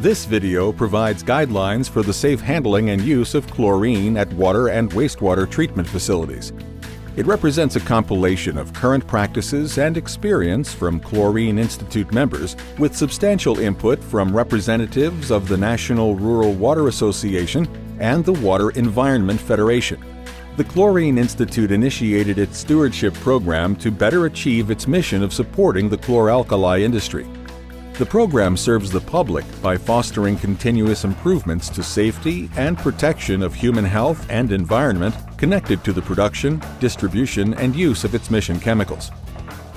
This video provides guidelines for the safe handling and use of chlorine at water and wastewater treatment facilities. It represents a compilation of current practices and experience from Chlorine Institute members with substantial input from representatives of the National Rural Water Association and the Water Environment Federation. The Chlorine Institute initiated its Stewardship Program to better achieve its mission of supporting the chlor-alkali industry. The program serves the public by fostering continuous improvements to safety and protection of human health and environment connected to the production, distribution, and use of its mission chemicals.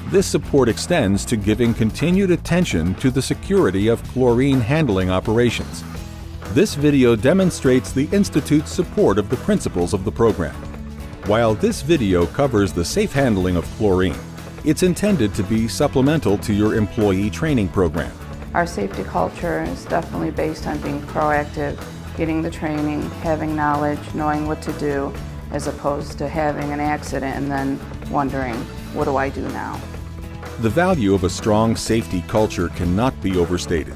This support extends to giving continued attention to the security of chlorine handling operations. This video demonstrates the Institute's support of the principles of the program. While this video covers the safe handling of chlorine, it's intended to be supplemental to your employee training program. Our safety culture is definitely based on being proactive, getting the training, having knowledge, knowing what to do, as opposed to having an accident and then wondering, what do I do now? The value of a strong safety culture cannot be overstated.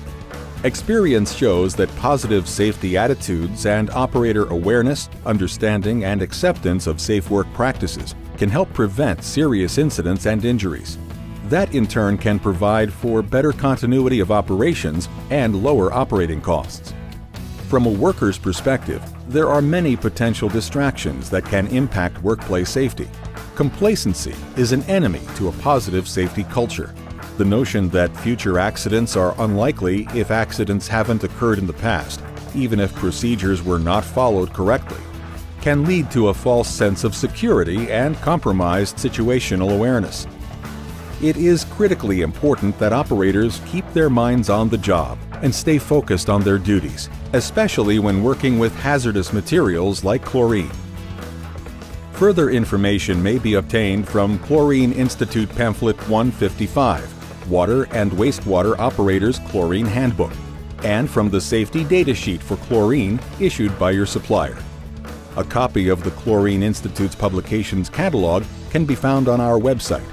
Experience shows that positive safety attitudes and operator awareness, understanding, and acceptance of safe work practices can help prevent serious incidents and injuries. That in turn can provide for better continuity of operations and lower operating costs. From a worker's perspective, there are many potential distractions that can impact workplace safety. Complacency is an enemy to a positive safety culture. The notion that future accidents are unlikely if accidents haven't occurred in the past, even if procedures were not followed correctly, can lead to a false sense of security and compromised situational awareness. It is critically important that operators keep their minds on the job and stay focused on their duties, especially when working with hazardous materials like chlorine. Further information may be obtained from Chlorine Institute Pamphlet 155, Water and Wastewater Operators Chlorine Handbook, and from the Safety Data Sheet for Chlorine issued by your supplier. A copy of the Chlorine Institute's publications catalog can be found on our website.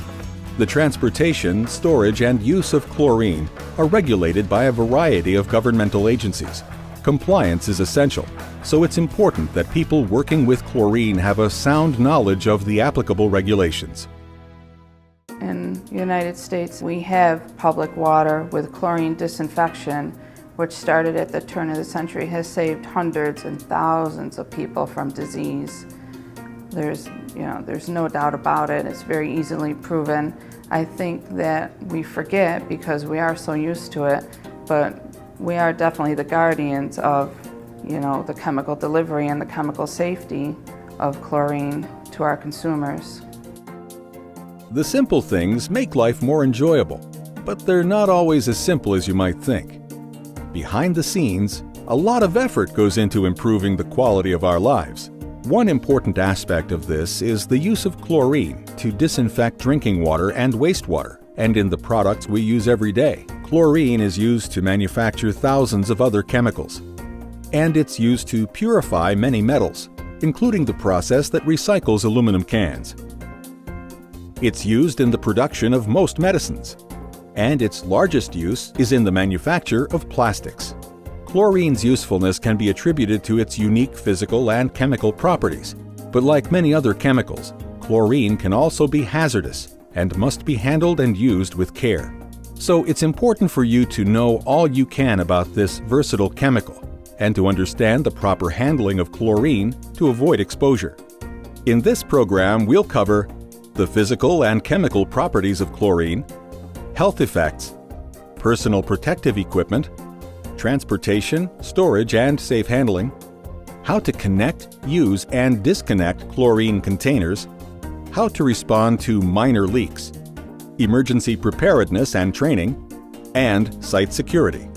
The transportation, storage, and use of chlorine are regulated by a variety of governmental agencies. Compliance is essential, so it's important that people working with chlorine have a sound knowledge of the applicable regulations. In the United States, we have public water with chlorine disinfection, which started at the turn of the century, has saved hundreds and thousands of people from disease. There's no doubt about it. It's very easily proven. I think that we forget because we are so used to it, but we are definitely the guardians of, the chemical delivery and the chemical safety of chlorine to our consumers. The simple things make life more enjoyable, but they're not always as simple as you might think. Behind the scenes, a lot of effort goes into improving the quality of our lives. One important aspect of this is the use of chlorine to disinfect drinking water and wastewater, and in the products we use every day. Chlorine is used to manufacture thousands of other chemicals, and it's used to purify many metals, including the process that recycles aluminum cans. It's used in the production of most medicines, and its largest use is in the manufacture of plastics. Chlorine's usefulness can be attributed to its unique physical and chemical properties, but like many other chemicals, chlorine can also be hazardous and must be handled and used with care. So it's important for you to know all you can about this versatile chemical and to understand the proper handling of chlorine to avoid exposure. In this program, we'll cover the physical and chemical properties of chlorine, health effects, personal protective equipment, transportation, storage, and safe handling, how to connect, use, and disconnect chlorine containers, how to respond to minor leaks, emergency preparedness and training, and site security.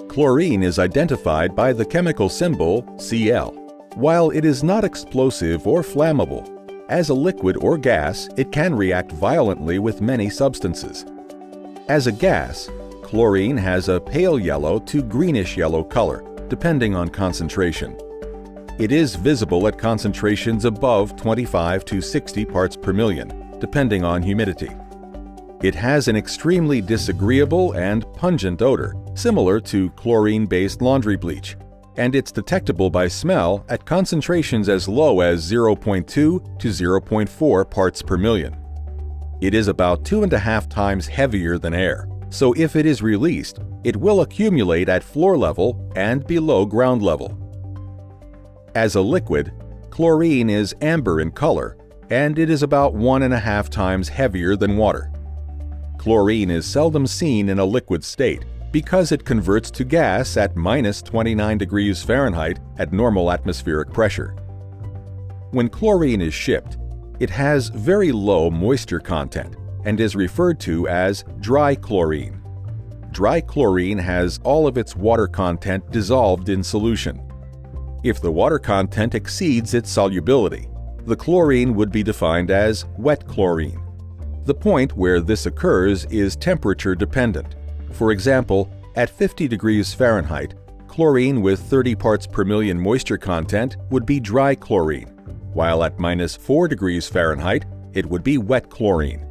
Chlorine is identified by the chemical symbol Cl. While it is not explosive or flammable, as a liquid or gas, it can react violently with many substances. As a gas, chlorine has a pale yellow to greenish yellow color, depending on concentration. It is visible at concentrations above 25 to 60 parts per million, depending on humidity. It has an extremely disagreeable and pungent odor, similar to chlorine-based laundry bleach, and it's detectable by smell at concentrations as low as 0.2 to 0.4 parts per million. It is about 2.5 times heavier than air, so if it is released, it will accumulate at floor level and below ground level. As a liquid, chlorine is amber in color, and it is about 1.5 times heavier than water. Chlorine is seldom seen in a liquid state because it converts to gas at -29 degrees Fahrenheit at normal atmospheric pressure. When chlorine is shipped, it has very low moisture content and is referred to as dry chlorine. Dry chlorine has all of its water content dissolved in solution. If the water content exceeds its solubility, the chlorine would be defined as wet chlorine. The point where this occurs is temperature dependent. For example, at 50 degrees Fahrenheit, chlorine with 30 parts per million moisture content would be dry chlorine, while at -4 degrees Fahrenheit, it would be wet chlorine.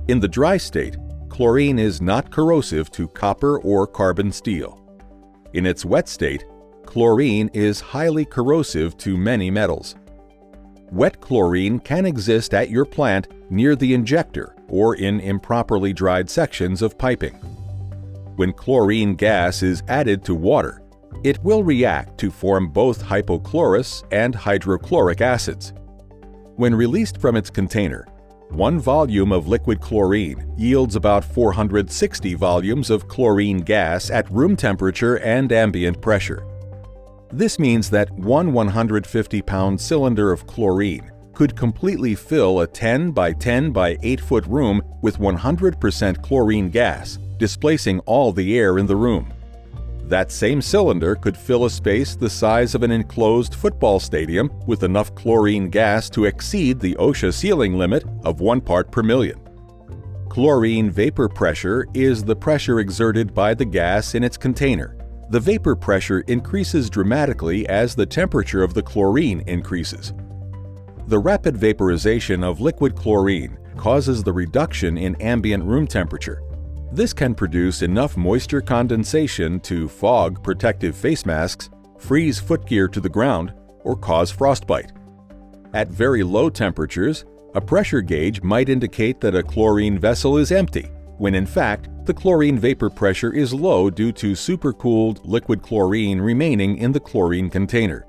In the dry state, chlorine is not corrosive to copper or carbon steel. In its wet state, chlorine is highly corrosive to many metals. Wet chlorine can exist at your plant near the injector or in improperly dried sections of piping. When chlorine gas is added to water, it will react to form both hypochlorous and hydrochloric acids. When released from its container, 1 volume of liquid chlorine yields about 460 volumes of chlorine gas at room temperature and ambient pressure. This means that one 150-pound cylinder of chlorine could completely fill a 10 by 10 by 8-foot room with 100% chlorine gas, displacing all the air in the room. That same cylinder could fill a space the size of an enclosed football stadium with enough chlorine gas to exceed the OSHA ceiling limit of 1 part per million. Chlorine vapor pressure is the pressure exerted by the gas in its container. The vapor pressure increases dramatically as the temperature of the chlorine increases. The rapid vaporization of liquid chlorine causes the reduction in ambient room temperature. This can produce enough moisture condensation to fog protective face masks, freeze footgear to the ground, or cause frostbite. At very low temperatures, a pressure gauge might indicate that a chlorine vessel is empty, when in fact, the chlorine vapor pressure is low due to supercooled liquid chlorine remaining in the chlorine container.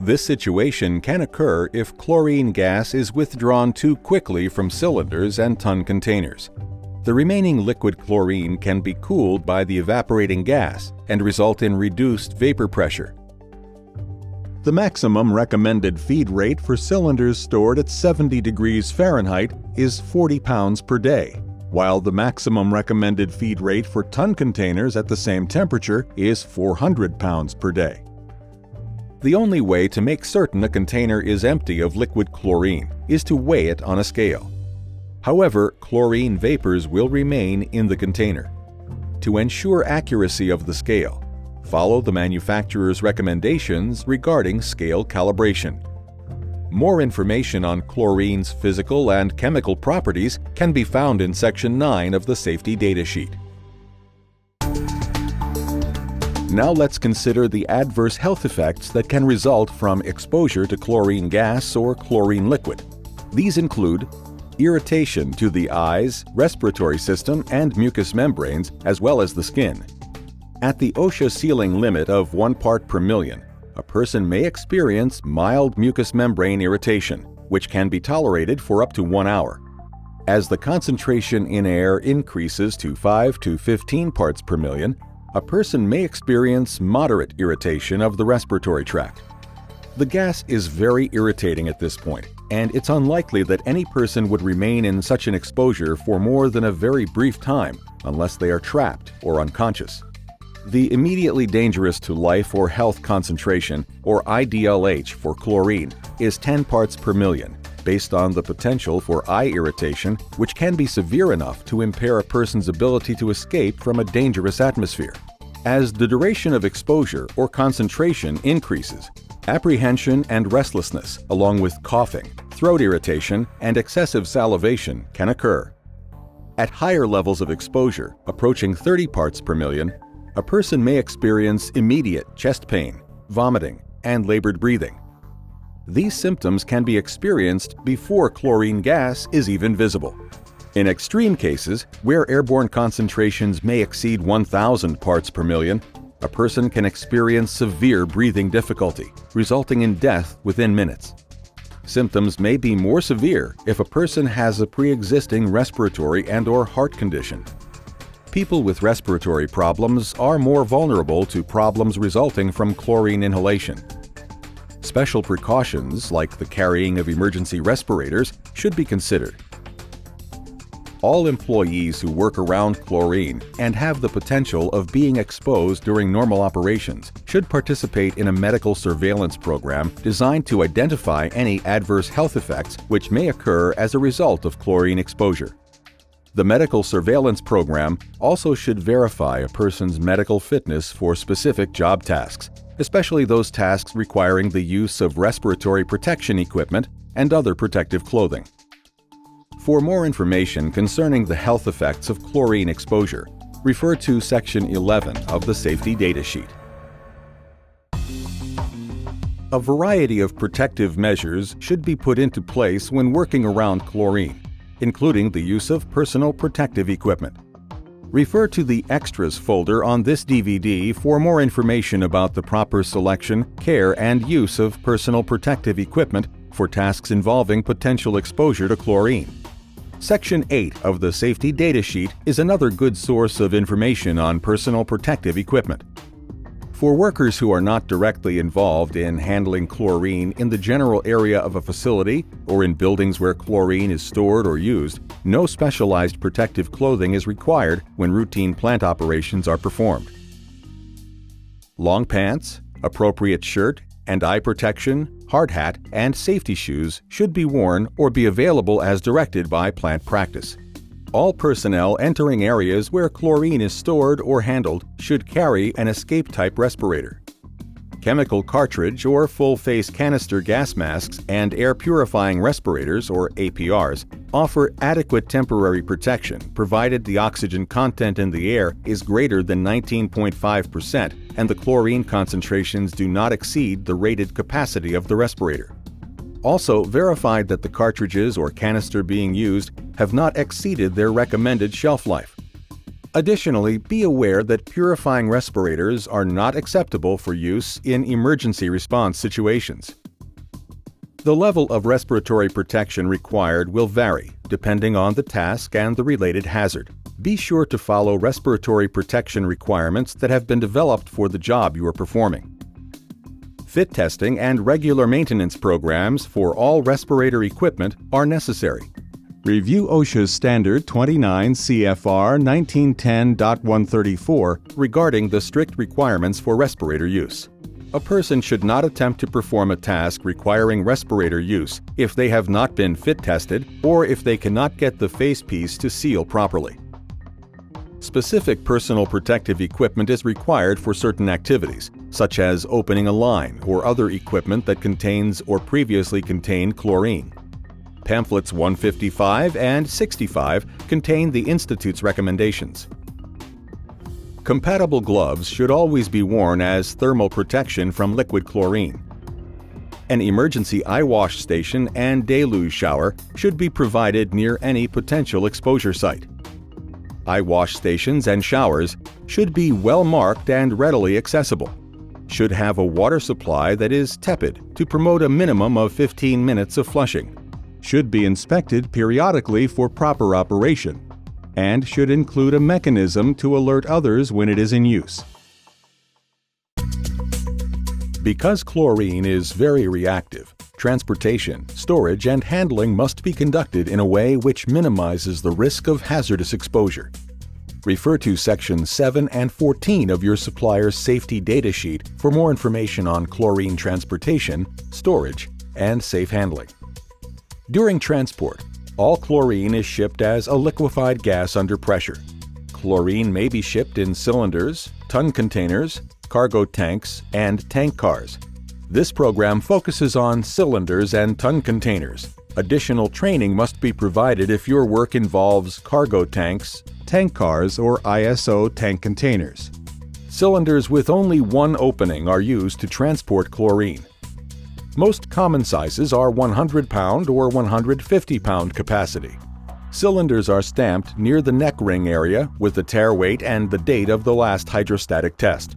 This situation can occur if chlorine gas is withdrawn too quickly from cylinders and ton containers. The remaining liquid chlorine can be cooled by the evaporating gas and result in reduced vapor pressure. The maximum recommended feed rate for cylinders stored at 70 degrees Fahrenheit is 40 pounds per day, while the maximum recommended feed rate for ton containers at the same temperature is 400 pounds per day. The only way to make certain a container is empty of liquid chlorine is to weigh it on a scale. However, chlorine vapors will remain in the container. To ensure accuracy of the scale, follow the manufacturer's recommendations regarding scale calibration. More information on chlorine's physical and chemical properties can be found in Section 9 of the Safety Data Sheet. Now let's consider the adverse health effects that can result from exposure to chlorine gas or chlorine liquid. These include irritation to the eyes, respiratory system, and mucous membranes, as well as the skin. At the OSHA ceiling limit of 1 part per million, a person may experience mild mucous membrane irritation, which can be tolerated for up to 1 hour. As the concentration in air increases to 5 to 15 parts per million, a person may experience moderate irritation of the respiratory tract. The gas is very irritating at this point, and it's unlikely that any person would remain in such an exposure for more than a very brief time unless they are trapped or unconscious. The immediately dangerous to life or health concentration, or IDLH for chlorine, is 10 parts per million, based on the potential for eye irritation, which can be severe enough to impair a person's ability to escape from a dangerous atmosphere. As the duration of exposure or concentration increases, apprehension and restlessness, along with coughing, throat irritation, and excessive salivation can occur. At higher levels of exposure, approaching 30 parts per million, a person may experience immediate chest pain, vomiting, and labored breathing. These symptoms can be experienced before chlorine gas is even visible. In extreme cases, where airborne concentrations may exceed 1,000 parts per million, a person can experience severe breathing difficulty, resulting in death within minutes. Symptoms may be more severe if a person has a pre-existing respiratory and/or heart condition. People with respiratory problems are more vulnerable to problems resulting from chlorine inhalation. Special precautions, like the carrying of emergency respirators, should be considered. All employees who work around chlorine and have the potential of being exposed during normal operations should participate in a medical surveillance program designed to identify any adverse health effects which may occur as a result of chlorine exposure. The medical surveillance program also should verify a person's medical fitness for specific job tasks, especially those tasks requiring the use of respiratory protection equipment and other protective clothing. For more information concerning the health effects of chlorine exposure, refer to Section 11 of the Safety Data Sheet. A variety of protective measures should be put into place when working around chlorine, including the use of personal protective equipment. Refer to the Extras folder on this DVD for more information about the proper selection, care, and use of personal protective equipment for tasks involving potential exposure to chlorine. Section 8 of the Safety Data Sheet is another good source of information on personal protective equipment. For workers who are not directly involved in handling chlorine in the general area of a facility or in buildings where chlorine is stored or used, no specialized protective clothing is required when routine plant operations are performed. Long pants, appropriate shirt and eye protection, hard hat, and safety shoes should be worn or be available as directed by plant practice. All personnel entering areas where chlorine is stored or handled should carry an escape-type respirator. Chemical cartridge or full-face canister gas masks and air-purifying respirators, or APRs, offer adequate temporary protection provided the oxygen content in the air is greater than 19.5% and the chlorine concentrations do not exceed the rated capacity of the respirator. Also, verify that the cartridges or canister being used have not exceeded their recommended shelf life. Additionally, be aware that purifying respirators are not acceptable for use in emergency response situations. The level of respiratory protection required will vary depending on the task and the related hazard. Be sure to follow respiratory protection requirements that have been developed for the job you are performing. Fit testing and regular maintenance programs for all respirator equipment are necessary. Review OSHA's Standard 29 CFR 1910.134 regarding the strict requirements for respirator use. A person should not attempt to perform a task requiring respirator use if they have not been fit tested or if they cannot get the facepiece to seal properly. Specific personal protective equipment is required for certain activities, such as opening a line or other equipment that contains or previously contained chlorine. Pamphlets 155 and 65 contain the Institute's recommendations. Compatible gloves should always be worn as thermal protection from liquid chlorine. An emergency eye wash station and deluge shower should be provided near any potential exposure site. Eye wash stations and showers should be well marked and readily accessible. Should have a water supply that is tepid to promote a minimum of 15 minutes of flushing. Should be inspected periodically for proper operation, and should include a mechanism to alert others when it is in use. Because chlorine is very reactive, transportation, storage, and handling must be conducted in a way which minimizes the risk of hazardous exposure. Refer to Sections 7 and 14 of your supplier's safety data sheet for more information on chlorine transportation, storage, and safe handling. During transport, all chlorine is shipped as a liquefied gas under pressure. chlorine may be shipped in cylinders, ton containers, cargo tanks, and tank cars. This program focuses on cylinders and ton containers. Additional training must be provided if your work involves cargo tanks, tank cars, or ISO tank containers. Cylinders with only one opening are used to transport chlorine. Most common sizes are 100-pound or 150-pound capacity. Cylinders are stamped near the neck ring area with the tare weight and the date of the last hydrostatic test.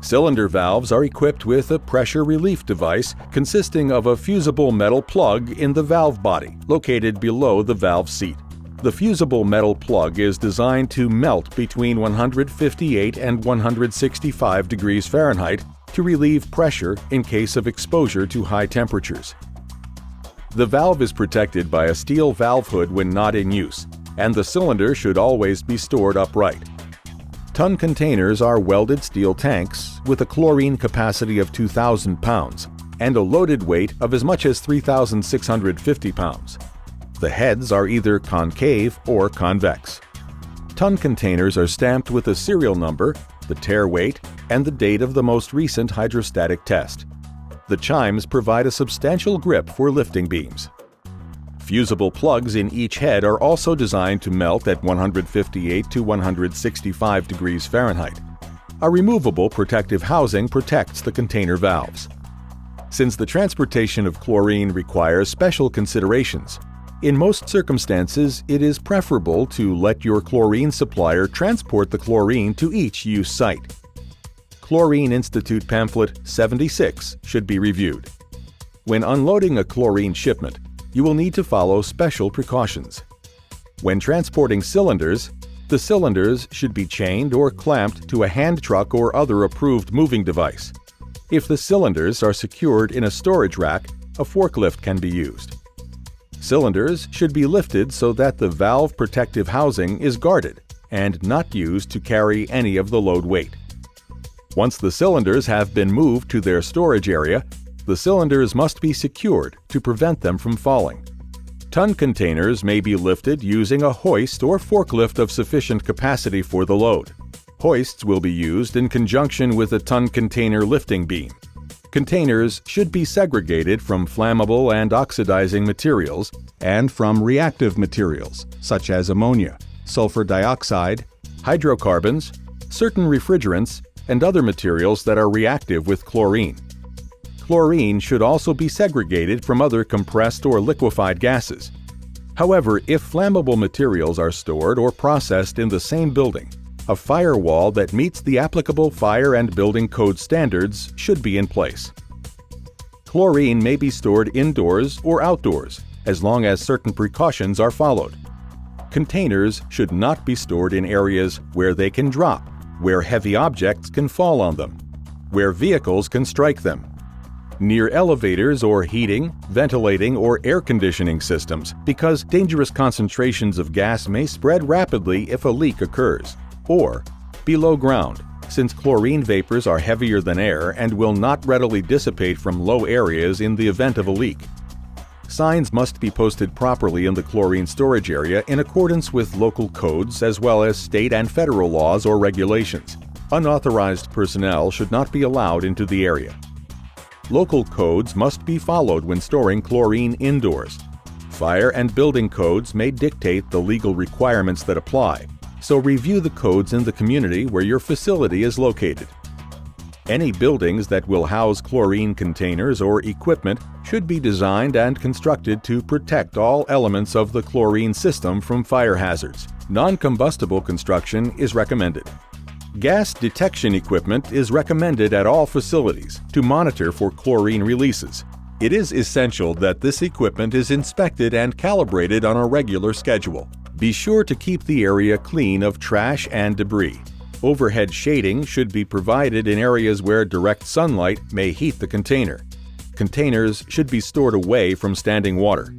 Cylinder valves are equipped with a pressure relief device consisting of a fusible metal plug in the valve body, located below the valve seat. The fusible metal plug is designed to melt between 158 and 165 degrees Fahrenheit to relieve pressure in case of exposure to high temperatures. The valve is protected by a steel valve hood when not in use, and the cylinder should always be stored upright. Ton containers are welded steel tanks with a chlorine capacity of 2,000 pounds and a loaded weight of as much as 3,650 pounds. The heads are either concave or convex. Ton containers are stamped with a serial number, the tare weight, and the date of the most recent hydrostatic test. The chimes provide a substantial grip for lifting beams. Fusible plugs in each head are also designed to melt at 158 to 165 degrees Fahrenheit. A removable protective housing protects the container valves. Since the transportation of chlorine requires special considerations, in most circumstances it is preferable to let your chlorine supplier transport the chlorine to each use site. Chlorine Institute pamphlet 76 should be reviewed. When unloading a chlorine shipment, you will need to follow special precautions. When transporting cylinders, the cylinders should be chained or clamped to a hand truck or other approved moving device. If the cylinders are secured in a storage rack, a forklift can be used. Cylinders should be lifted so that the valve protective housing is guarded and not used to carry any of the load weight. Once the cylinders have been moved to their storage area, the cylinders must be secured to prevent them from falling. Ton containers may be lifted using a hoist or forklift of sufficient capacity for the load. Hoists will be used in conjunction with a ton container lifting beam. Containers should be segregated from flammable and oxidizing materials and from reactive materials such as ammonia, sulfur dioxide, hydrocarbons, certain refrigerants, and other materials that are reactive with chlorine. Chlorine should also be segregated from other compressed or liquefied gases. However, if flammable materials are stored or processed in the same building, a firewall that meets the applicable fire and building code standards should be in place. Chlorine may be stored indoors or outdoors, as long as certain precautions are followed. Containers should not be stored in areas where they can drop, where heavy objects can fall on them, where vehicles can strike them, near elevators or heating, ventilating, or air conditioning systems, because dangerous concentrations of gas may spread rapidly if a leak occurs, or below ground, since chlorine vapors are heavier than air and will not readily dissipate from low areas in the event of a leak. Signs must be posted properly in the chlorine storage area in accordance with local codes as well as state and federal laws or regulations. Unauthorized personnel should not be allowed into the area. Local codes must be followed when storing chlorine indoors. Fire and building codes may dictate the legal requirements that apply, so review the codes in the community where your facility is located. Any buildings that will house chlorine containers or equipment should be designed and constructed to protect all elements of the chlorine system from fire hazards. Non-combustible construction is recommended. Gas detection equipment is recommended at all facilities to monitor for chlorine releases. It is essential that this equipment is inspected and calibrated on a regular schedule. Be sure to keep the area clean of trash and debris. Overhead shading should be provided in areas where direct sunlight may heat the container. Containers should be stored away from standing water.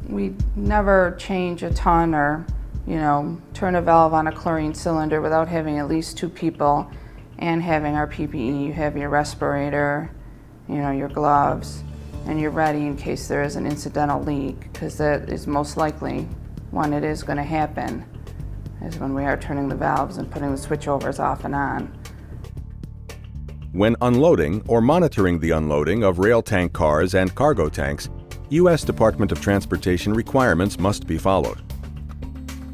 We never change a ton or, turn a valve on a chlorine cylinder without having at least 2 people and having our PPE. You have your respirator, your gloves, and you're ready in case there is an incidental leak, because that is most likely when it is going to happen, is when we are turning the valves and putting the switchovers off and on. When unloading or monitoring the unloading of rail tank cars and cargo tanks, U.S. Department of Transportation requirements must be followed.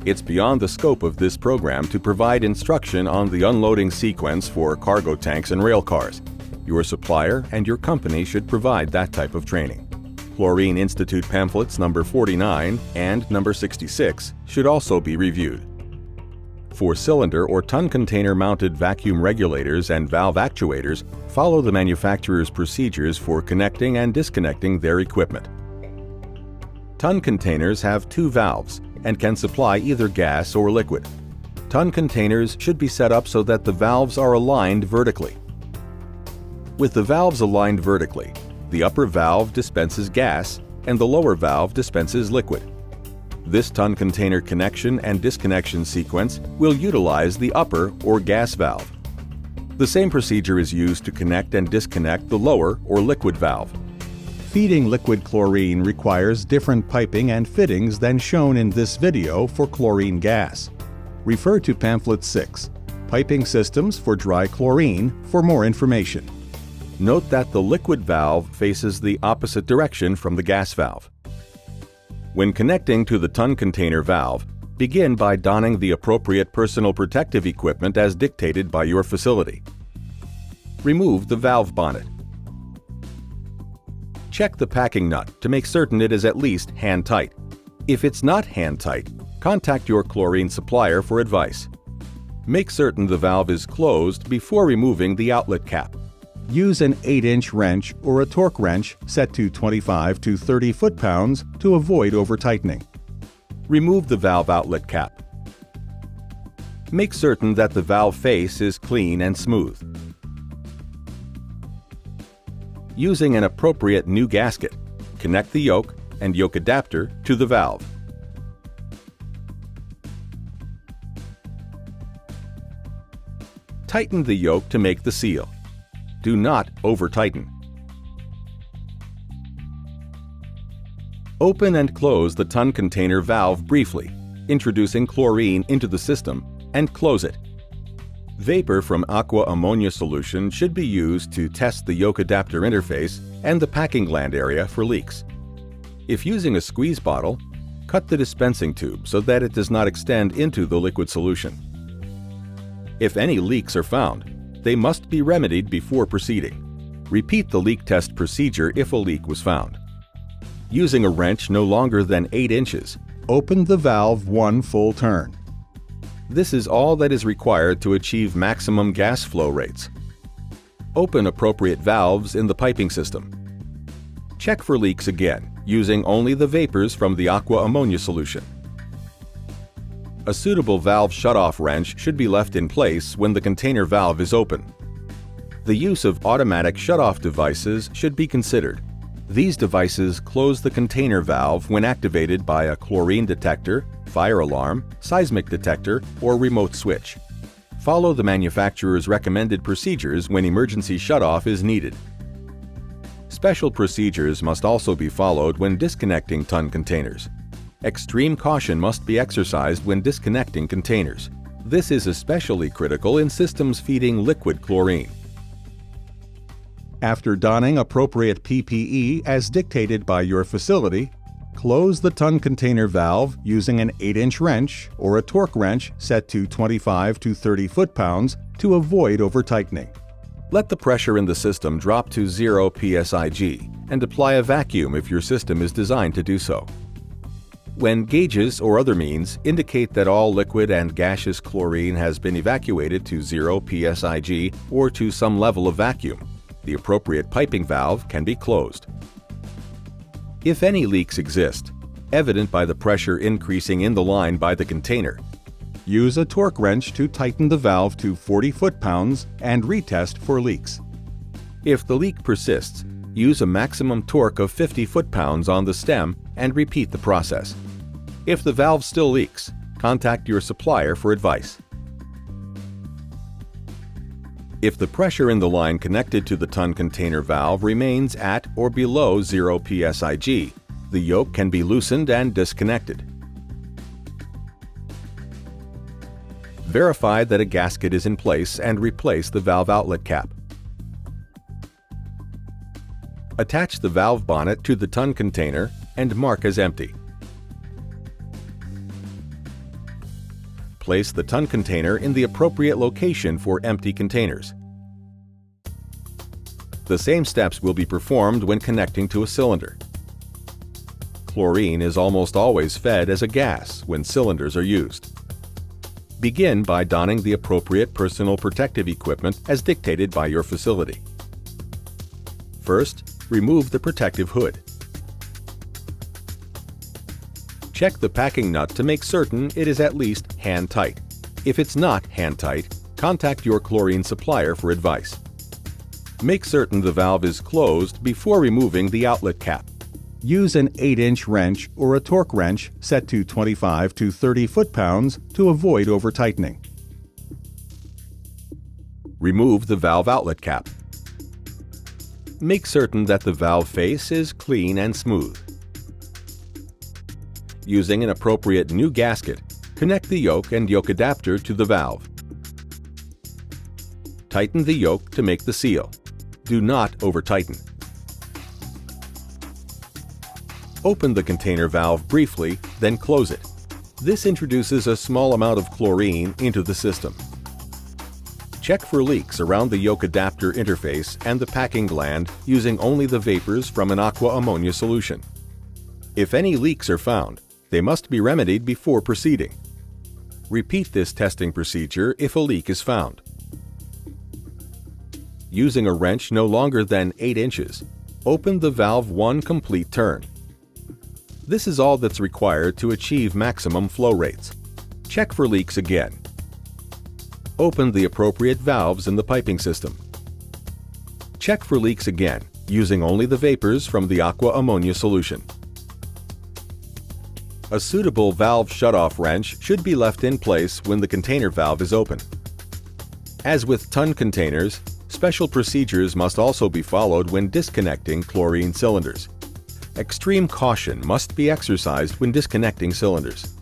It's beyond the scope of this program to provide instruction on the unloading sequence for cargo tanks and rail cars. Your supplier and your company should provide that type of training. Chlorine Institute pamphlets number 49 and number 66 should also be reviewed. For cylinder or ton container mounted vacuum regulators and valve actuators, follow the manufacturer's procedures for connecting and disconnecting their equipment. Ton containers have 2 valves and can supply either gas or liquid. Ton containers should be set up so that the valves are aligned vertically. With the valves aligned vertically, the upper valve dispenses gas and the lower valve dispenses liquid. This ton container connection and disconnection sequence will utilize the upper or gas valve. The same procedure is used to connect and disconnect the lower or liquid valve. Feeding liquid chlorine requires different piping and fittings than shown in this video for chlorine gas. Refer to pamphlet 6, Piping Systems for Dry Chlorine, for more information. Note that the liquid valve faces the opposite direction from the gas valve. When connecting to the ton container valve, begin by donning the appropriate personal protective equipment as dictated by your facility. Remove the valve bonnet. Check the packing nut to make certain it is at least hand-tight. If it's not hand-tight, contact your chlorine supplier for advice. Make certain the valve is closed before removing the outlet cap. Use an 8-inch wrench or a torque wrench set to 25 to 30 foot-pounds to avoid over-tightening. Remove the valve outlet cap. Make certain that the valve face is clean and smooth. Using an appropriate new gasket, connect the yoke and yoke adapter to the valve. Tighten the yoke to make the seal. Do not over-tighten. Open and close the ton container valve briefly, introducing chlorine into the system, and close it. Vapor from aqua ammonia solution should be used to test the yoke adapter interface and the packing gland area for leaks. If using a squeeze bottle, cut the dispensing tube so that it does not extend into the liquid solution. If any leaks are found, they must be remedied before proceeding. Repeat the leak test procedure if a leak was found. Using a wrench no longer than 8 inches, open the valve 1 full turn. This is all that is required to achieve maximum gas flow rates. Open appropriate valves in the piping system. Check for leaks again, using only the vapors from the aqua ammonia solution. A suitable valve shutoff wrench should be left in place when the container valve is open. The use of automatic shutoff devices should be considered. These devices close the container valve when activated by a chlorine detector, fire alarm, seismic detector, or remote switch. Follow the manufacturer's recommended procedures when emergency shutoff is needed. Special procedures must also be followed when disconnecting ton containers. Extreme caution must be exercised when disconnecting containers. This is especially critical in systems feeding liquid chlorine. After donning appropriate PPE as dictated by your facility, close the ton container valve using an 8-inch wrench or a torque wrench set to 25 to 30 foot-pounds to avoid over-tightening. Let the pressure in the system drop to 0 psig and apply a vacuum if your system is designed to do so. When gauges or other means indicate that all liquid and gaseous chlorine has been evacuated to 0 psig or to some level of vacuum, the appropriate piping valve can be closed. If any leaks exist, evident by the pressure increasing in the line by the container, use a torque wrench to tighten the valve to 40 foot-pounds and retest for leaks. If the leak persists, use a maximum torque of 50 foot-pounds on the stem and repeat the process. If the valve still leaks, contact your supplier for advice. If the pressure in the line connected to the ton container valve remains at or below 0 psig, the yoke can be loosened and disconnected. Verify that a gasket is in place and replace the valve outlet cap. Attach the valve bonnet to the ton container and mark as empty. Place the ton container in the appropriate location for empty containers. The same steps will be performed when connecting to a cylinder. Chlorine is almost always fed as a gas when cylinders are used. Begin by donning the appropriate personal protective equipment as dictated by your facility. First, remove the protective hood. Check the packing nut to make certain it is at least hand-tight. If it's not hand-tight, contact your chlorine supplier for advice. Make certain the valve is closed before removing the outlet cap. Use an 8-inch wrench or a torque wrench set to 25 to 30 foot-pounds to avoid over-tightening. Remove the valve outlet cap. Make certain that the valve face is clean and smooth. Using an appropriate new gasket, connect the yoke and yoke adapter to the valve. Tighten the yoke to make the seal. Do not over-tighten. Open the container valve briefly, then close it. This introduces a small amount of chlorine into the system. Check for leaks around the yoke adapter interface and the packing gland using only the vapors from an aqua ammonia solution. If any leaks are found, they must be remedied before proceeding. Repeat this testing procedure if a leak is found. Using a wrench no longer than 8 inches, open the valve one complete turn. This is all that's required to achieve maximum flow rates. Check for leaks again. Open the appropriate valves in the piping system. Check for leaks again, using only the vapors from the aqua ammonia solution. A suitable valve shutoff wrench should be left in place when the container valve is open. As with ton containers, special procedures must also be followed when disconnecting chlorine cylinders. Extreme caution must be exercised when disconnecting cylinders.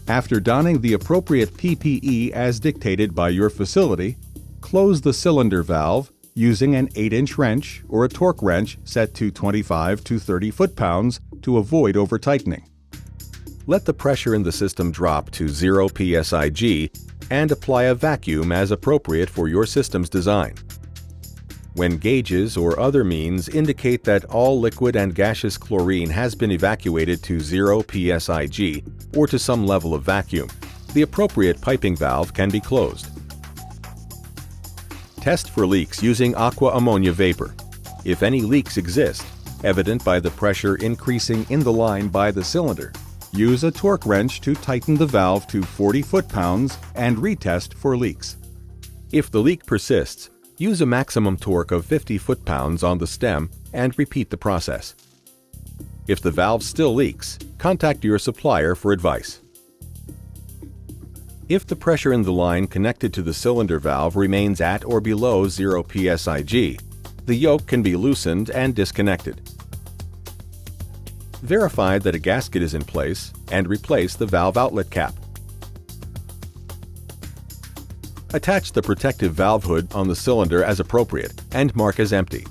After donning the appropriate PPE as dictated by your facility, close the cylinder valve using an 8-inch wrench or a torque wrench set to 25 to 30 foot-pounds to avoid over-tightening. Let the pressure in the system drop to 0 psig and apply a vacuum as appropriate for your system's design. When gauges or other means indicate that all liquid and gaseous chlorine has been evacuated to 0 psig or to some level of vacuum, the appropriate piping valve can be closed. Test for leaks using aqua ammonia vapor. If any leaks exist, evident by the pressure increasing in the line by the cylinder, use a torque wrench to tighten the valve to 40 foot-pounds and retest for leaks. If the leak persists, use a maximum torque of 50 foot-pounds on the stem and repeat the process. If the valve still leaks, contact your supplier for advice. If the pressure in the line connected to the cylinder valve remains at or below 0 psig, the yoke can be loosened and disconnected. Verify that a gasket is in place and replace the valve outlet cap. Attach the protective valve hood on the cylinder as appropriate and mark as empty.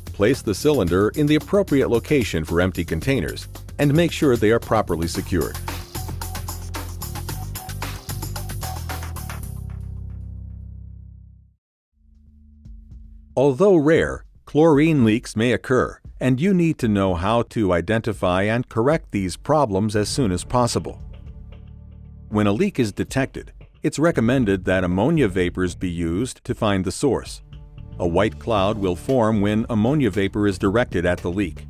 Place the cylinder in the appropriate location for empty containers and make sure they are properly secured. Although rare, chlorine leaks may occur, and you need to know how to identify and correct these problems as soon as possible. When a leak is detected, it's recommended that ammonia vapors be used to find the source. A white cloud will form when ammonia vapor is directed at the leak.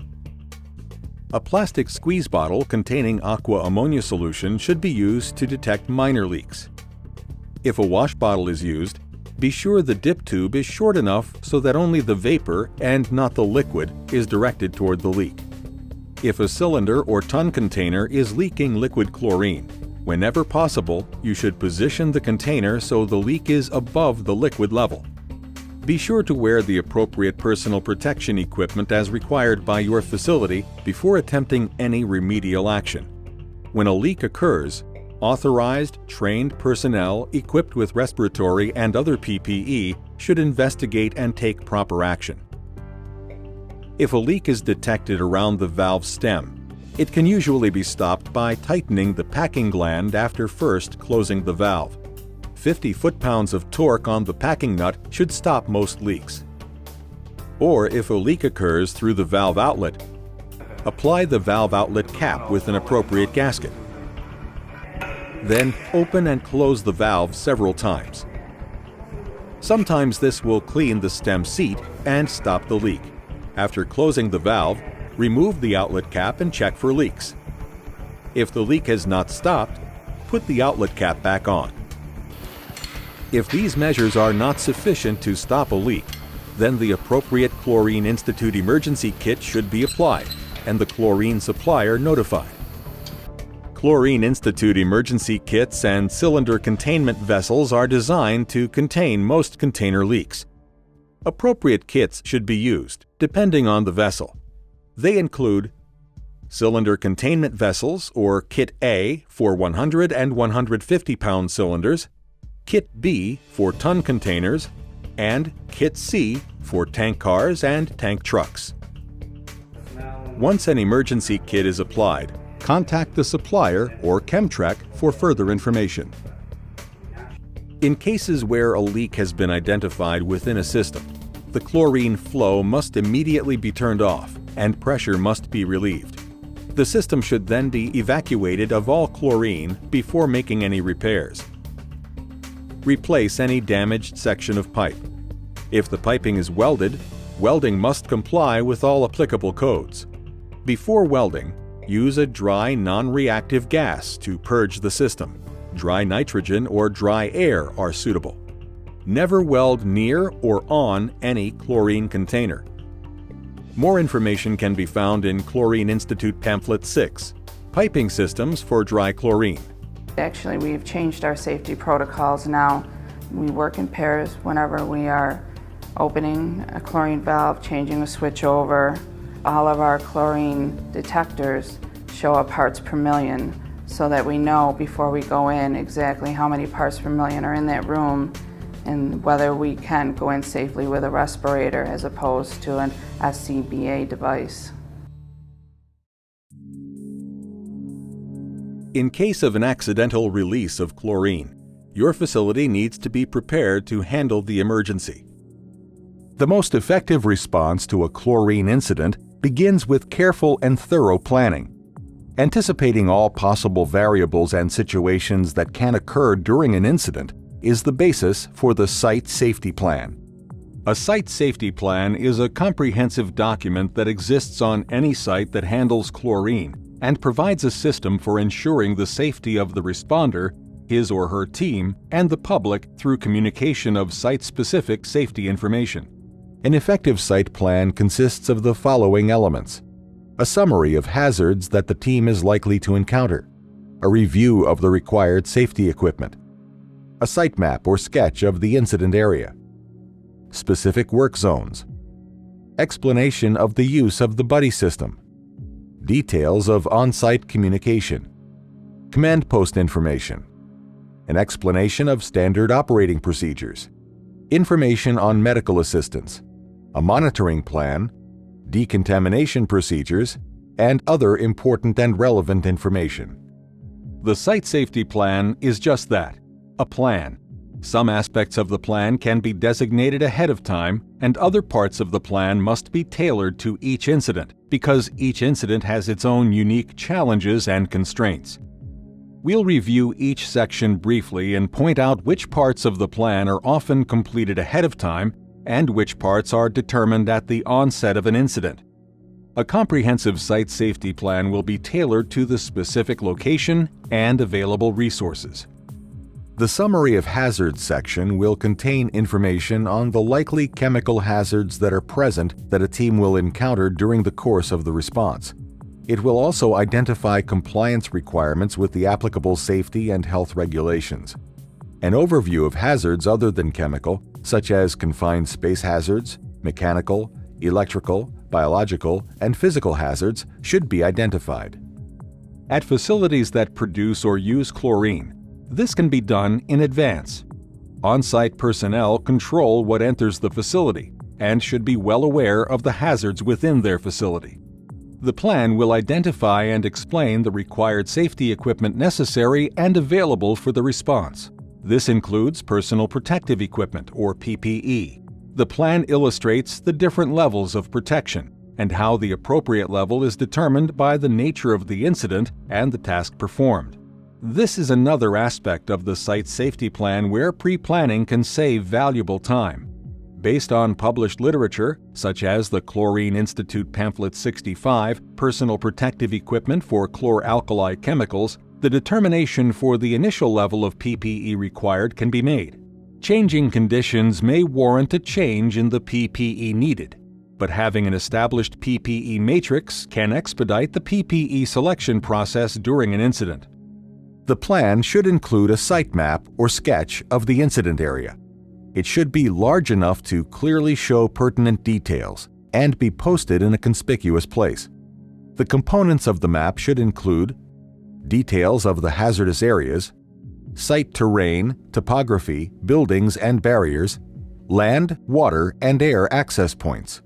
A plastic squeeze bottle containing aqua ammonia solution should be used to detect minor leaks. If a wash bottle is used, be sure the dip tube is short enough so that only the vapor and not the liquid is directed toward the leak. If a cylinder or ton container is leaking liquid chlorine, Whenever possible, you should position the container so the leak is above the liquid level. Be sure to wear the appropriate personal protection equipment as required by your facility before attempting any remedial action. When a leak occurs, authorized, trained personnel equipped with respiratory and other PPE should investigate and take proper action. If a leak is detected around the valve stem, it can usually be stopped by tightening the packing gland after first closing the valve. 50 foot-pounds of torque on the packing nut should stop most leaks. Or if a leak occurs through the valve outlet, apply the valve outlet cap with an appropriate gasket. Then open and close the valve several times. Sometimes this will clean the stem seat and stop the leak. After closing the valve, remove the outlet cap and check for leaks. If the leak has not stopped, put the outlet cap back on. If these measures are not sufficient to stop a leak, then the appropriate Chlorine Institute emergency kit should be applied and the chlorine supplier notified. Chlorine Institute emergency kits and cylinder containment vessels are designed to contain most container leaks. Appropriate kits should be used, depending on the vessel. They include cylinder containment vessels, or Kit A for 100 and 150-pound cylinders, Kit B for ton containers, and Kit C for tank cars and tank trucks. Once an emergency kit is applied, contact the supplier or Chemtrec for further information. In cases where a leak has been identified within a system, the chlorine flow must immediately be turned off and pressure must be relieved. The system should then be evacuated of all chlorine before making any repairs. Replace any damaged section of pipe. If the piping is welded, welding must comply with all applicable codes. Before welding, use a dry non-reactive gas to purge the system. Dry nitrogen or dry air are suitable. Never weld near or on any chlorine container. More information can be found in Chlorine Institute Pamphlet 6, Piping Systems for Dry Chlorine. Actually, we've changed our safety protocols now. We work in pairs whenever we are opening a chlorine valve, changing a switch over. All of our chlorine detectors show up parts per million so that we know before we go in exactly how many parts per million are in that room and whether we can go in safely with a respirator as opposed to an SCBA device. In case of an accidental release of chlorine, your facility needs to be prepared to handle the emergency. The most effective response to a chlorine incident begins with careful and thorough planning. Anticipating all possible variables and situations that can occur during an incident is the basis for the Site Safety Plan. A Site Safety Plan is a comprehensive document that exists on any site that handles chlorine and provides a system for ensuring the safety of the responder, his or her team, and the public through communication of site-specific safety information. An effective site plan consists of the following elements: a summary of hazards that the team is likely to encounter, a review of the required safety equipment, a site map or sketch of the incident area, specific work zones, explanation of the use of the buddy system, details of on-site communication, command post information, an explanation of standard operating procedures, information on medical assistance, a monitoring plan, decontamination procedures, and other important and relevant information. The Site Safety Plan is just that, a plan. Some aspects of the plan can be designated ahead of time, and other parts of the plan must be tailored to each incident, because each incident has its own unique challenges and constraints. We'll review each section briefly and point out which parts of the plan are often completed ahead of time and which parts are determined at the onset of an incident. A comprehensive site safety plan will be tailored to the specific location and available resources. The Summary of Hazards section will contain information on the likely chemical hazards that are present that a team will encounter during the course of the response. It will also identify compliance requirements with the applicable safety and health regulations. An overview of hazards other than chemical, such as confined space hazards, mechanical, electrical, biological, and physical hazards, should be identified. At facilities that produce or use chlorine, this can be done in advance. On-site personnel control what enters the facility and should be well aware of the hazards within their facility. The plan will identify and explain the required safety equipment necessary and available for the response. This includes personal protective equipment, or PPE. The plan illustrates the different levels of protection and how the appropriate level is determined by the nature of the incident and the task performed. This is another aspect of the site safety plan where pre-planning can save valuable time. Based on published literature, such as the Chlorine Institute Pamphlet 65, Personal Protective Equipment for Chlor-alkali Chemicals, the determination for the initial level of PPE required can be made. Changing conditions may warrant a change in the PPE needed, but having an established PPE matrix can expedite the PPE selection process during an incident. The plan should include a site map or sketch of the incident area. It should be large enough to clearly show pertinent details and be posted in a conspicuous place. The components of the map should include details of the hazardous areas, site terrain, topography, buildings and barriers, land, water, and air access points,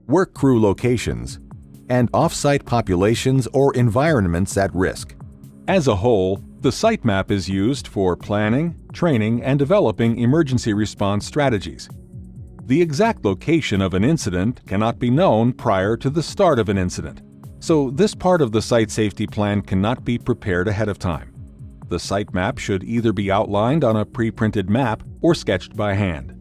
work crew locations, and off-site populations or environments at risk. As a whole, the site map is used for planning, training, and developing emergency response strategies. The exact location of an incident cannot be known prior to the start of an incident, so this part of the site safety plan cannot be prepared ahead of time. The site map should either be outlined on a pre-printed map or sketched by hand.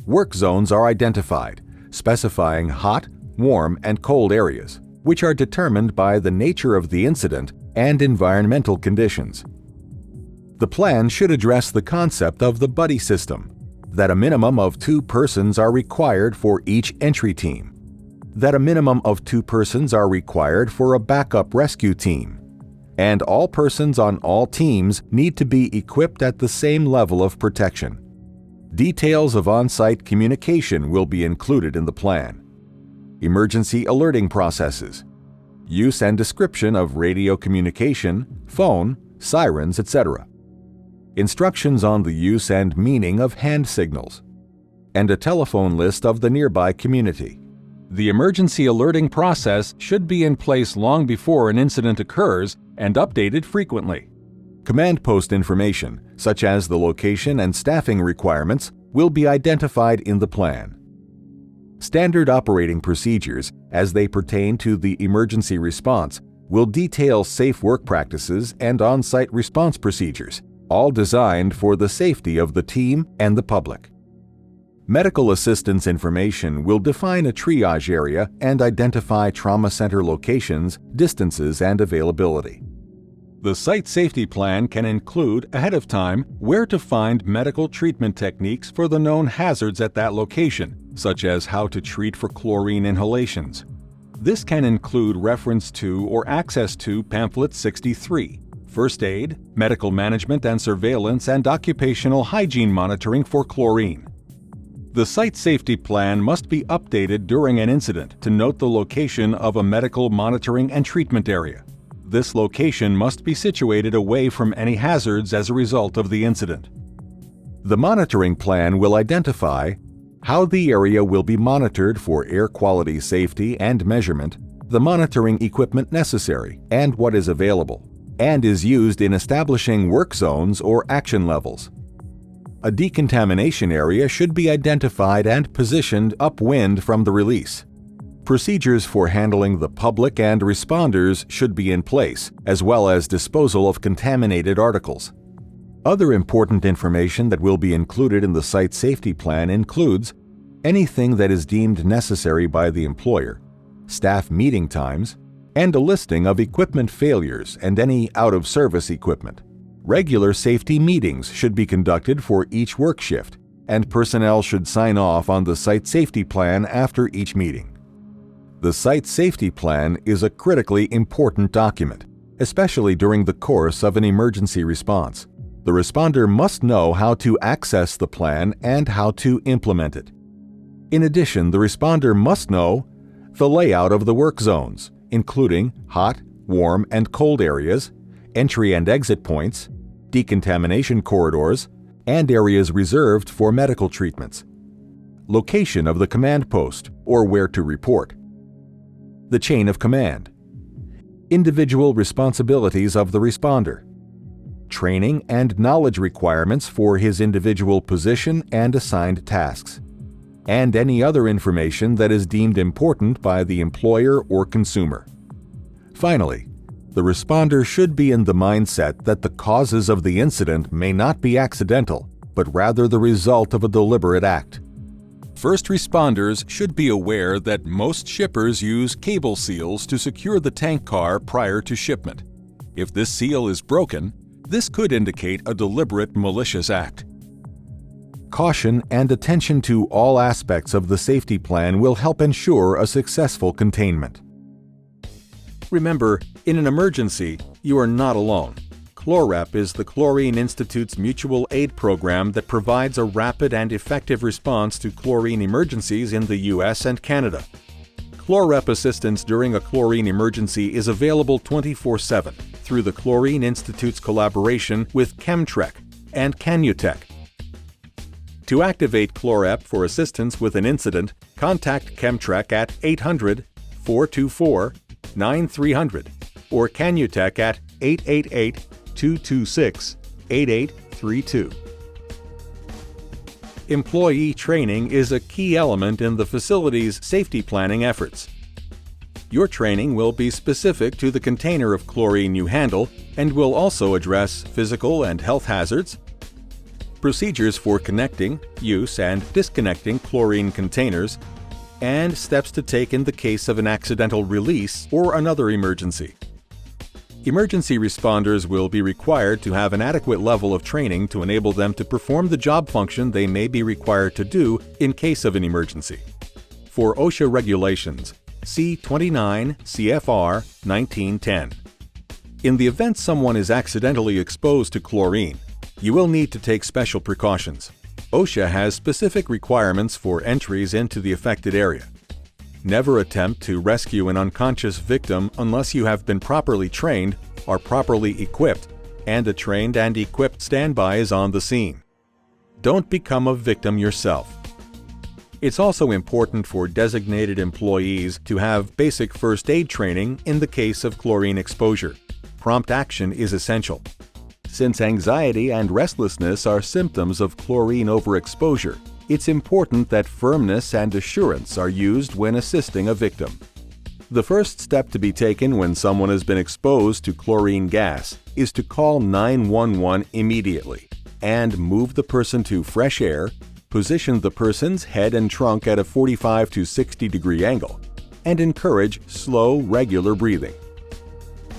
Work zones are identified, specifying hot, warm, and cold areas, which are determined by the nature of the incident and environmental conditions. The plan should address the concept of the buddy system, that a minimum of 2 persons are required for each entry team, that a minimum of 2 persons are required for a backup rescue team, and all persons on all teams need to be equipped at the same level of protection. Details of on-site communication will be included in the plan. Emergency alerting processes, use and description of radio communication, phone, sirens, etc. Instructions on the use and meaning of hand signals, and a telephone list of the nearby community. The emergency alerting process should be in place long before an incident occurs and updated frequently. Command post information, such as the location and staffing requirements, will be identified in the plan. Standard operating procedures, as they pertain to the emergency response, will detail safe work practices and on-site response procedures, all designed for the safety of the team and the public. Medical assistance information will define a triage area and identify trauma center locations, distances, and availability. The site safety plan can include, ahead of time, where to find medical treatment techniques for the known hazards at that location, such as how to treat for chlorine inhalations. This can include reference to or access to Pamphlet 63, First Aid, Medical Management and Surveillance, and Occupational Hygiene Monitoring for Chlorine. The site safety plan must be updated during an incident to note the location of a medical monitoring and treatment area. This location must be situated away from any hazards as a result of the incident. The monitoring plan will identify how the area will be monitored for air quality safety and measurement, the monitoring equipment necessary, and what is available, and is used in establishing work zones or action levels. A decontamination area should be identified and positioned upwind from the release. Procedures for handling the public and responders should be in place, as well as disposal of contaminated articles. Other important information that will be included in the site safety plan includes anything that is deemed necessary by the employer, staff meeting times, and a listing of equipment failures and any out-of-service equipment. Regular safety meetings should be conducted for each work shift, and personnel should sign off on the site safety plan after each meeting. The Site Safety Plan is a critically important document, especially during the course of an emergency response. The responder must know how to access the plan and how to implement it. In addition, the responder must know the layout of the work zones, including hot, warm, and cold areas, entry and exit points, decontamination corridors, and areas reserved for medical treatments. Location of the command post, or where to report. The chain of command. Individual responsibilities of the responder. Training and knowledge requirements for his individual position and assigned tasks. And any other information that is deemed important by the employer or consumer. Finally, the responder should be in the mindset that the causes of the incident may not be accidental, but rather the result of a deliberate act. First responders should be aware that most shippers use cable seals to secure the tank car prior to shipment. If this seal is broken, this could indicate a deliberate malicious act. Caution and attention to all aspects of the safety plan will help ensure a successful containment. Remember, in an emergency, you are not alone. ChlorRep is the Chlorine Institute's mutual aid program that provides a rapid and effective response to chlorine emergencies in the U.S. and Canada. ChlorRep assistance during a chlorine emergency is available 24/7 through the Chlorine Institute's collaboration with Chemtrek and Canutech. To activate ChlorRep for assistance with an incident, contact Chemtrek at 800-424-9300 or Canutech at 888-226-8832. Employee training is a key element in the facility's safety planning efforts. Your training will be specific to the container of chlorine you handle and will also address physical and health hazards, procedures for connecting, use, and disconnecting chlorine containers, and steps to take in the case of an accidental release or another emergency. Emergency responders will be required to have an adequate level of training to enable them to perform the job function they may be required to do in case of an emergency. For OSHA regulations, see 29 CFR 1910. In the event someone is accidentally exposed to chlorine, you will need to take special precautions. OSHA has specific requirements for entries into the affected area. Never attempt to rescue an unconscious victim unless you have been properly trained, are properly equipped, and a trained and equipped standby is on the scene. Don't become a victim yourself. It's also important for designated employees to have basic first aid training in the case of chlorine exposure. Prompt action is essential. Since anxiety and restlessness are symptoms of chlorine overexposure, it's important that firmness and assurance are used when assisting a victim. The first step to be taken when someone has been exposed to chlorine gas is to call 911 immediately and move the person to fresh air, position the person's head and trunk at a 45 to 60 degree angle, and encourage slow, regular breathing.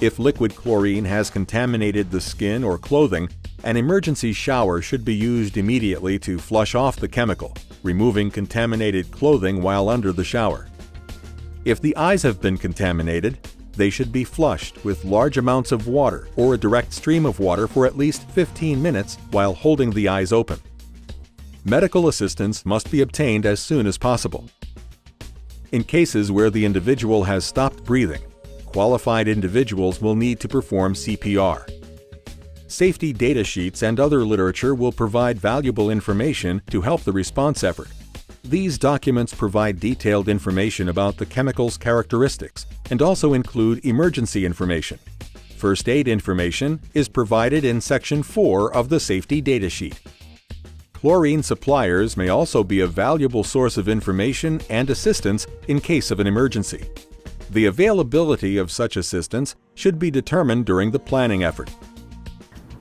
If liquid chlorine has contaminated the skin or clothing, an emergency shower should be used immediately to flush off the chemical, removing contaminated clothing while under the shower. If the eyes have been contaminated, they should be flushed with large amounts of water or a direct stream of water for at least 15 minutes while holding the eyes open. Medical assistance must be obtained as soon as possible. In cases where the individual has stopped breathing, qualified individuals will need to perform CPR. Safety data sheets and other literature will provide valuable information to help the response effort. These documents provide detailed information about the chemical's characteristics and also include emergency information. First aid information is provided in Section 4 of the safety data sheet. Chlorine suppliers may also be a valuable source of information and assistance in case of an emergency. The availability of such assistance should be determined during the planning effort.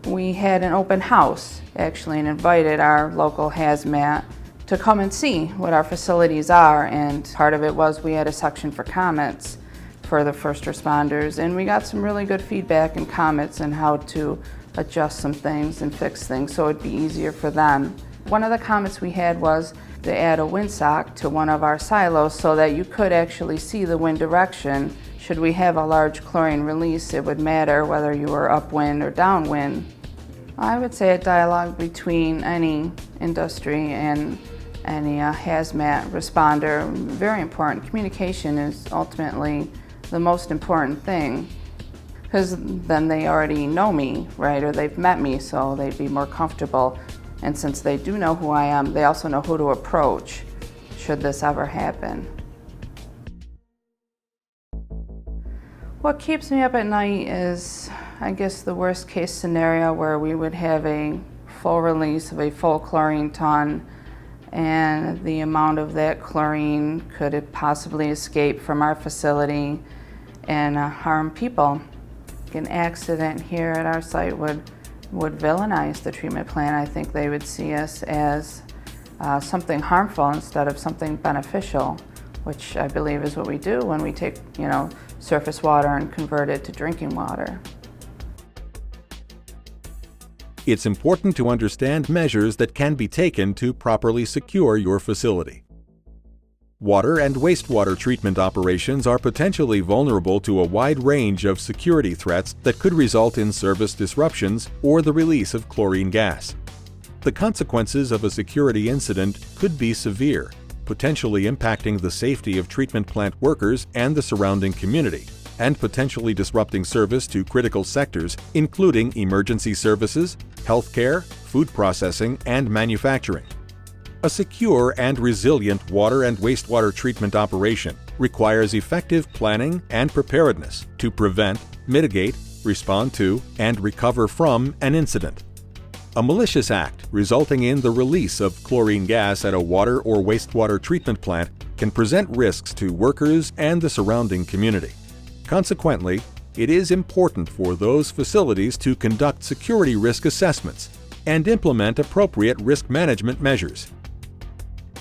We had an open house, actually, and invited our local hazmat to come and see what our facilities are, and part of it was we had a section for comments for the first responders, and we got some really good feedback and comments on how to adjust some things and fix things so it'd be easier for them. One of the comments we had was, to add a windsock to one of our silos so that you could actually see the wind direction. Should we have a large chlorine release, it would matter whether you were upwind or downwind. I would say a dialogue between any industry and any hazmat responder, very important. Communication is ultimately the most important thing, because then they already know me, right, or they've met me, so they'd be more comfortable. And since they do know who I am, they also know who to approach should this ever happen. What keeps me up at night is, I guess, the worst case scenario where we would have a full release of a full chlorine ton, and the amount of that chlorine could it possibly escape from our facility and harm people. An accident here at our site would villainize the treatment plant. I think they would see us as something harmful instead of something beneficial, which I believe is what we do when we take, surface water and convert it to drinking water. It's important to understand measures that can be taken to properly secure your facility. Water and wastewater treatment operations are potentially vulnerable to a wide range of security threats that could result in service disruptions or the release of chlorine gas. The consequences of a security incident could be severe, potentially impacting the safety of treatment plant workers and the surrounding community, and potentially disrupting service to critical sectors, including emergency services, healthcare, food processing, and manufacturing. A secure and resilient water and wastewater treatment operation requires effective planning and preparedness to prevent, mitigate, respond to, and recover from an incident. A malicious act resulting in the release of chlorine gas at a water or wastewater treatment plant can present risks to workers and the surrounding community. Consequently, it is important for those facilities to conduct security risk assessments and implement appropriate risk management measures.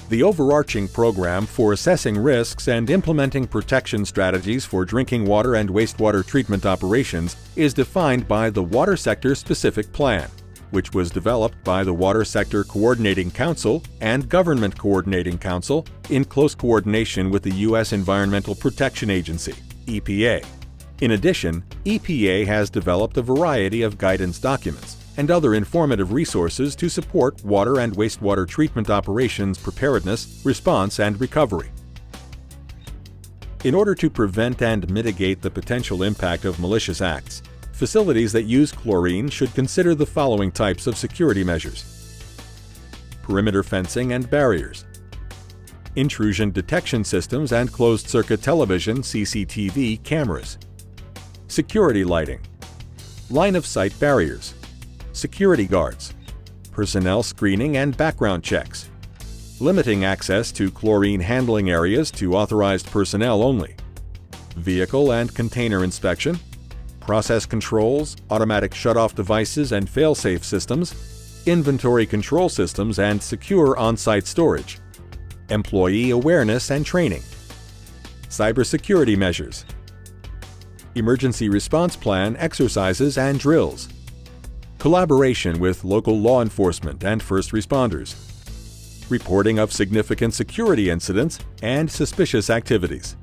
The overarching program for assessing risks and implementing protection strategies for drinking water and wastewater treatment operations is defined by the Water Sector Specific Plan, which was developed by the Water Sector Coordinating Council and Government Coordinating Council in close coordination with the U.S. Environmental Protection Agency, EPA. In addition, EPA has developed a variety of guidance documents and other informative resources to support water and wastewater treatment operations preparedness, response, and recovery. In order to prevent and mitigate the potential impact of malicious acts, facilities that use chlorine should consider the following types of security measures: perimeter fencing and barriers, intrusion detection systems and closed-circuit television (CCTV) cameras, security lighting, line-of-sight barriers, security guards, personnel screening and background checks, limiting access to chlorine handling areas to authorized personnel only, vehicle and container inspection, process controls, automatic shutoff devices and fail-safe systems, inventory control systems and secure on-site storage, employee awareness and training, cybersecurity measures, emergency response plan exercises and drills, collaboration with local law enforcement and first responders, reporting of significant security incidents and suspicious activities.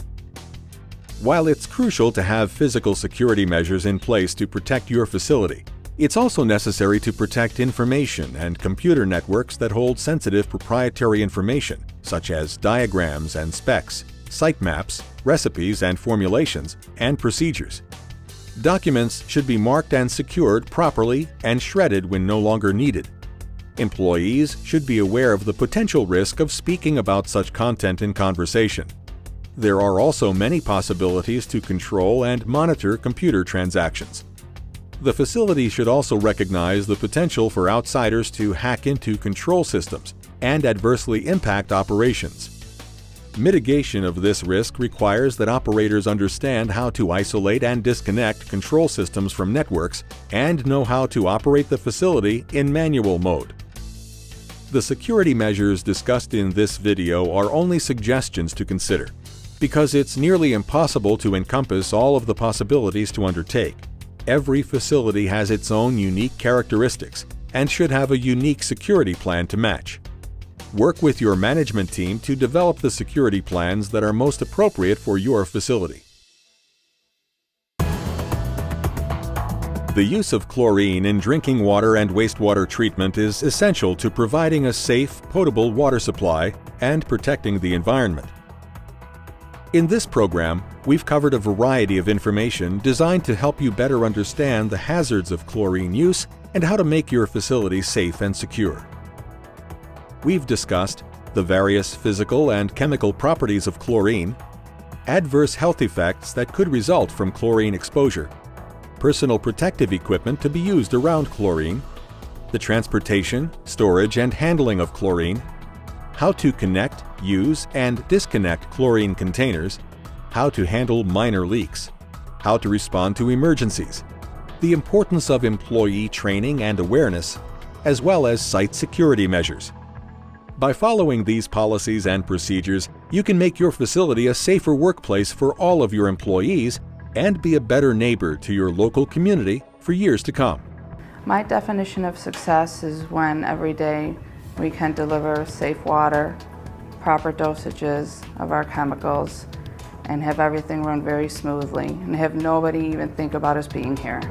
While it's crucial to have physical security measures in place to protect your facility, it's also necessary to protect information and computer networks that hold sensitive proprietary information, such as diagrams and specs, site maps, recipes and formulations, and procedures. Documents should be marked and secured properly and shredded when no longer needed. Employees should be aware of the potential risk of speaking about such content in conversation. There are also many possibilities to control and monitor computer transactions. The facility should also recognize the potential for outsiders to hack into control systems and adversely impact operations. Mitigation of this risk requires that operators understand how to isolate and disconnect control systems from networks and know how to operate the facility in manual mode. The security measures discussed in this video are only suggestions to consider, because it's nearly impossible to encompass all of the possibilities to undertake. Every facility has its own unique characteristics and should have a unique security plan to match. Work with your management team to develop the security plans that are most appropriate for your facility. The use of chlorine in drinking water and wastewater treatment is essential to providing a safe, potable water supply and protecting the environment. In this program, we've covered a variety of information designed to help you better understand the hazards of chlorine use and how to make your facility safe and secure. We've discussed the various physical and chemical properties of chlorine, adverse health effects that could result from chlorine exposure, personal protective equipment to be used around chlorine, the transportation, storage, and handling of chlorine, how to connect, use, and disconnect chlorine containers, how to handle minor leaks, how to respond to emergencies, the importance of employee training and awareness, as well as site security measures. By following these policies and procedures, you can make your facility a safer workplace for all of your employees and be a better neighbor to your local community for years to come. My definition of success is when every day we can deliver safe water, proper dosages of our chemicals, and have everything run very smoothly and have nobody even think about us being here.